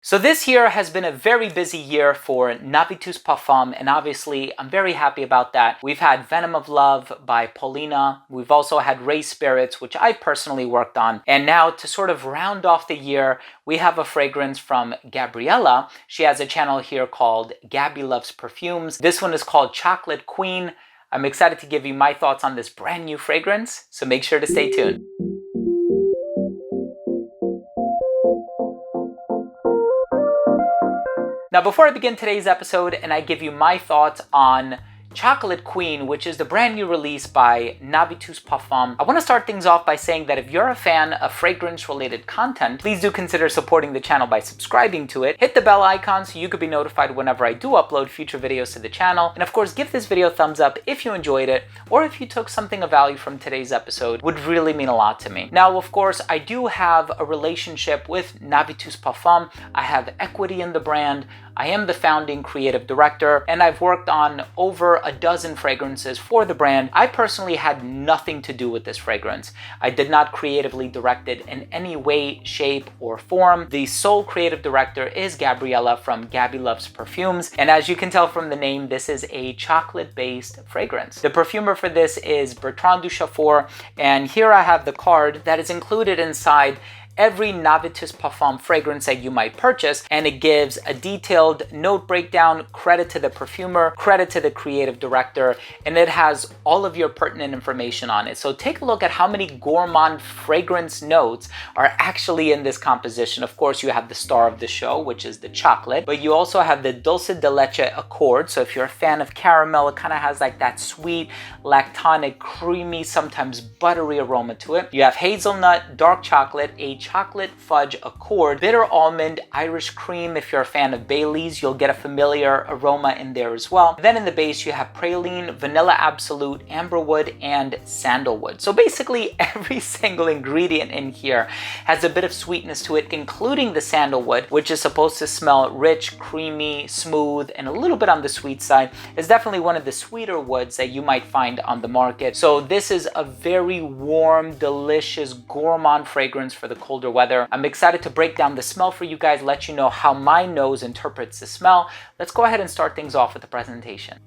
So this year has been a very busy year for Navitus Parfums, and obviously I'm very happy about that. We've had Venom of Love by Paulina. We've also had Ray Spirits, which I personally worked on. And now to sort of round off the year, we have a fragrance from Gabriella. She has a channel here called Gabby Loves Perfumes. This one is called Chocolate Queen. I'm excited to give you my thoughts on this brand new fragrance, so make sure to stay tuned. Now, before I begin today's episode and I give you my thoughts on Chocolate Queen, which is the brand new release by Navitus Parfums, I want to start things off by saying that if you're a fan of fragrance-related content, please do consider supporting the channel by subscribing to it. Hit the bell icon so you could be notified whenever I do upload future videos to the channel. And of course, give this video a thumbs up if you enjoyed it, or if you took something of value from today's episode. Would really mean a lot to me. Now, of course, I do have a relationship with Navitus Parfums. I have equity in the brand. I am the founding creative director, and I've worked on over a dozen fragrances for the brand. I personally had nothing to do with this fragrance. I did not creatively direct it in any way, shape, or form. The sole creative director is Gabriella from Gabby Loves Perfumes, and as you can tell from the name, this is a chocolate-based fragrance. The perfumer for this is Bertrand Duchaufour, and here I have the card that is included inside every Navitus Parfum fragrance that you might purchase, and it gives a detailed note breakdown, credit to the perfumer, credit to the creative director, and it has all of your pertinent information on it. So take a look at how many gourmand fragrance notes are actually in this composition. Of course, you have the star of the show, which is the chocolate, but you also have the dulce de leche accord. So if you're a fan of caramel, it kind of has like that sweet, lactonic, creamy, sometimes buttery aroma to it. You have hazelnut, dark chocolate, a chocolate fudge accord, bitter almond, Irish cream. If you're a fan of Bailey's, you'll get a familiar aroma in there as well. Then in the base, you have praline, vanilla absolute, amberwood, and sandalwood. So basically every single ingredient in here has a bit of sweetness to it, including the sandalwood, which is supposed to smell rich, creamy, smooth, and a little bit on the sweet side. It's definitely one of the sweeter woods that you might find on the market. So this is a very warm, delicious, gourmand fragrance for the colder weather. I'm excited to break down the smell for you guys, let you know how my nose interprets the smell. Let's go ahead and start things off with the presentation.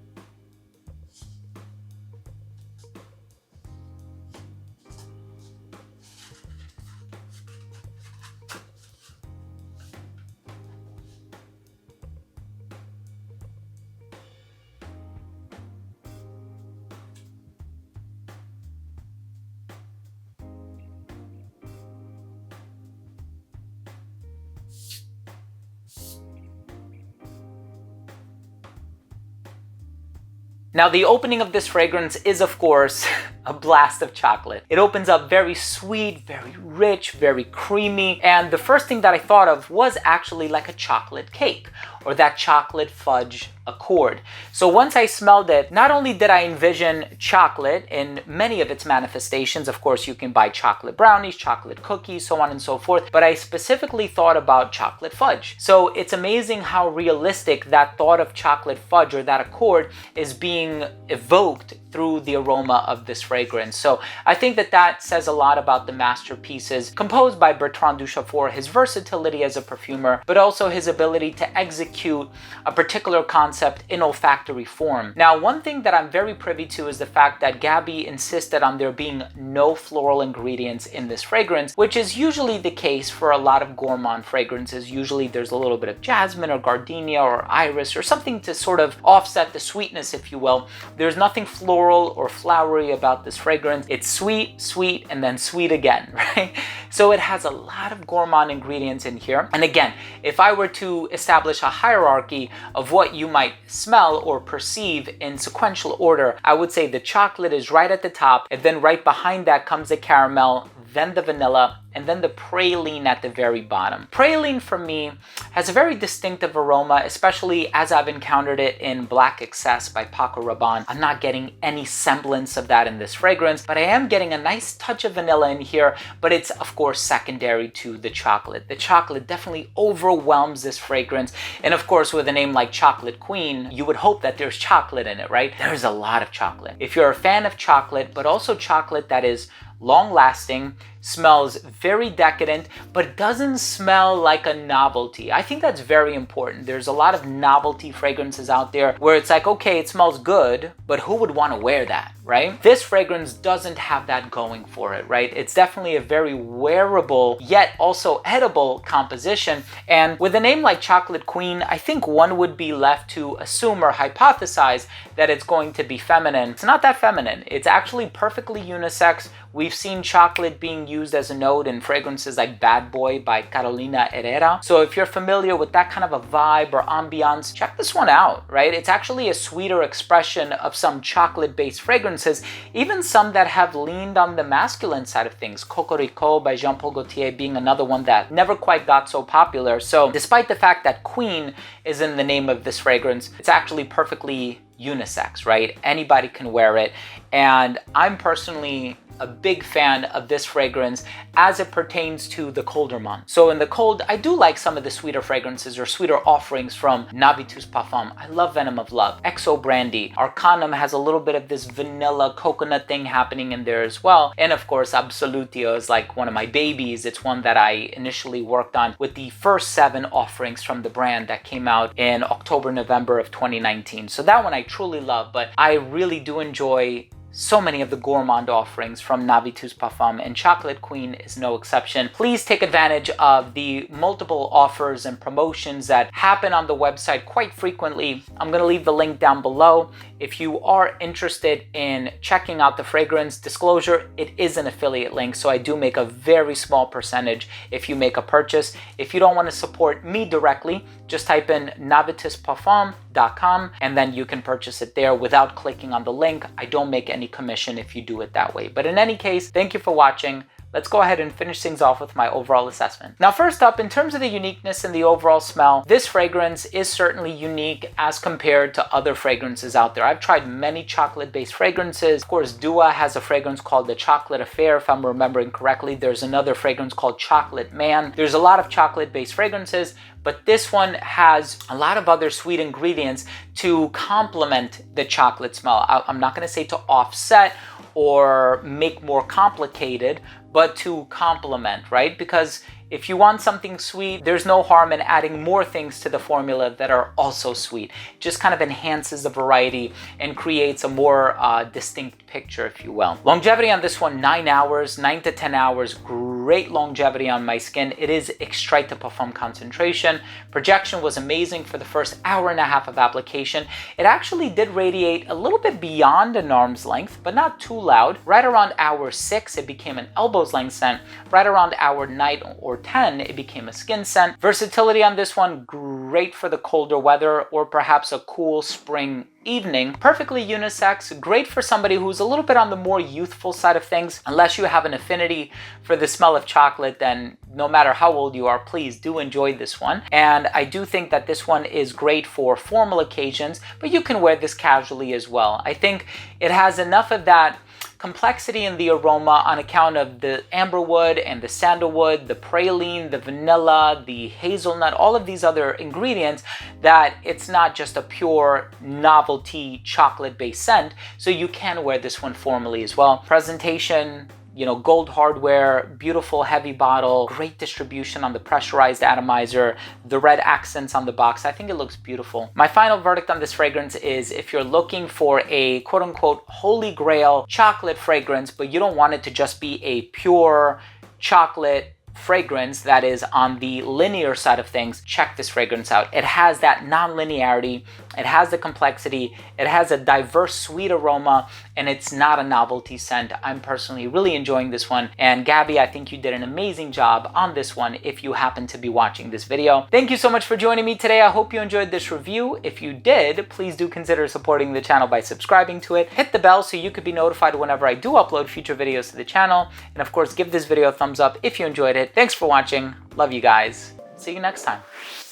Now, the opening of this fragrance is, of course, a blast of chocolate. It opens up very sweet, very rich, very creamy, and the first thing that I thought of was actually like a chocolate cake or that chocolate fudge accord. So once I smelled it, not only did I envision chocolate in many of its manifestations, of course you can buy chocolate brownies, chocolate cookies, so on and so forth, but I specifically thought about chocolate fudge. So it's amazing how realistic that thought of chocolate fudge or that accord is being evoked through the aroma of this fragrance. So I think that that says a lot about the masterpieces composed by Bertrand Duchaufour, his versatility as a perfumer, but also his ability to execute a particular concept in olfactory form. Now, one thing that I'm very privy to is the fact that Gabby insisted on there being no floral ingredients in this fragrance, which is usually the case for a lot of gourmand fragrances. Usually there's a little bit of jasmine or gardenia or iris or something to sort of offset the sweetness, if you will. There's nothing floral or flowery about this fragrance. It's sweet, sweet, and then sweet again, right? So it has a lot of gourmand ingredients in here. And again, if I were to establish a hierarchy of what you might smell or perceive in sequential order, I would say the chocolate is right at the top, and then right behind that comes the caramel, then the vanilla, and then the praline at the very bottom. Praline for me has a very distinctive aroma, especially as I've encountered it in Black Excess by Paco Rabanne. I'm not getting any semblance of that in this fragrance, but I am getting a nice touch of vanilla in here, but it's of course secondary to the chocolate. The chocolate definitely overwhelms this fragrance, and of course with a name like Chocolate Queen, you would hope that there's chocolate in it, right? There's a lot of chocolate. If you're a fan of chocolate, but also chocolate that is long-lasting, smells very decadent, but doesn't smell like a novelty. I think that's very important. There's a lot of novelty fragrances out there where it's like, okay, it smells good, but who would want to wear that, right? This fragrance doesn't have that going for it, right? It's definitely a very wearable, yet also edible composition. And with a name like Chocolate Queen, I think one would be left to assume or hypothesize that it's going to be feminine. It's not that feminine. It's actually perfectly unisex. We've seen chocolate being used as a note in fragrances like Bad Boy by Carolina Herrera. So if you're familiar with that kind of a vibe or ambiance, check this one out, right? It's actually a sweeter expression of some chocolate-based fragrances, even some that have leaned on the masculine side of things. Cocorico by Jean Paul Gaultier being another one that never quite got so popular. So despite the fact that Queen is in the name of this fragrance, it's actually perfectly unisex, right? Anybody can wear it. And I'm personally a big fan of this fragrance as it pertains to the colder months. So in the cold, I do like some of the sweeter fragrances or sweeter offerings from Navitus Parfums. I love Venom of Love, XO Brandy. Arcanum has a little bit of this vanilla coconut thing happening in there as well. And of course, Absolutio is like one of my babies. It's one that I initially worked on with the first 7 offerings from the brand that came out in October, November of 2019. So that one I truly love, but I really do enjoy so many of the gourmand offerings from Navitus Parfums, and Chocolate Queen is no exception. Please take advantage of the multiple offers and promotions that happen on the website quite frequently. I'm going to leave the link down below. If you are interested in checking out the fragrance, disclosure, it is an affiliate link, so I do make a very small percentage if you make a purchase. If you don't want to support me directly, just type in navitusparfums.com and then you can purchase it there without clicking on the link. I don't make any commission if you do it that way. But in any case, thank you for watching. Let's go ahead and finish things off with my overall assessment. Now, first up, in terms of the uniqueness and the overall smell, this fragrance is certainly unique as compared to other fragrances out there. I've tried many chocolate-based fragrances. Of course, Dua has a fragrance called The Chocolate Affair, if I'm remembering correctly. There's another fragrance called Chocolate Man. There's a lot of chocolate-based fragrances, but this one has a lot of other sweet ingredients to complement the chocolate smell. I'm not going to say to offset or make more complicated, but to complement, right? Because if you want something sweet, there's no harm in adding more things to the formula that are also sweet. It just kind of enhances the variety and creates a more distinct picture, if you will. Longevity on this one, 9 hours, 9 to 10 hours, great longevity on my skin. It is extrait de parfum concentration. Projection was amazing for the first hour and a half of application. It actually did radiate a little bit beyond an arm's length, but not too loud. Right around hour 6, it became an elbow's length scent. Right around hour 9 or 10, it became a skin scent. Versatility on this one, great for the colder weather or perhaps a cool spring evening. Perfectly unisex, great for somebody who's a little bit on the more youthful side of things. Unless you have an affinity for the smell of chocolate, then no matter how old you are, please do enjoy this one. And I do think that this one is great for formal occasions, but you can wear this casually as well. I think it has enough of that complexity in the aroma on account of the amberwood and the sandalwood, the praline, the vanilla, the hazelnut, all of these other ingredients, that it's not just a pure novelty chocolate-based scent. So you can wear this one formally as well. Presentation, you know, gold hardware, beautiful heavy bottle, great distribution on the pressurized atomizer, the red accents on the box. I think it looks beautiful. My final verdict on this fragrance is if you're looking for a quote-unquote holy grail chocolate fragrance, but you don't want it to just be a pure chocolate fragrance that is on the linear side of things, check this fragrance out. It has that non-linearity, it has the complexity, it has a diverse sweet aroma, and it's not a novelty scent. I'm personally really enjoying this one, and Gabby, I think you did an amazing job on this one if you happen to be watching this video. Thank you so much for joining me today. I hope you enjoyed this review. If you did, please do consider supporting the channel by subscribing to it. Hit the bell so you could be notified whenever I do upload future videos to the channel, and of course give this video a thumbs up if you enjoyed it. Thanks for watching. Love you guys. See you next time.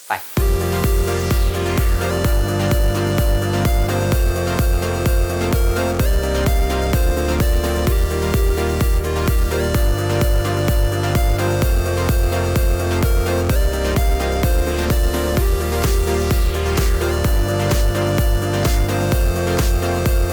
Bye.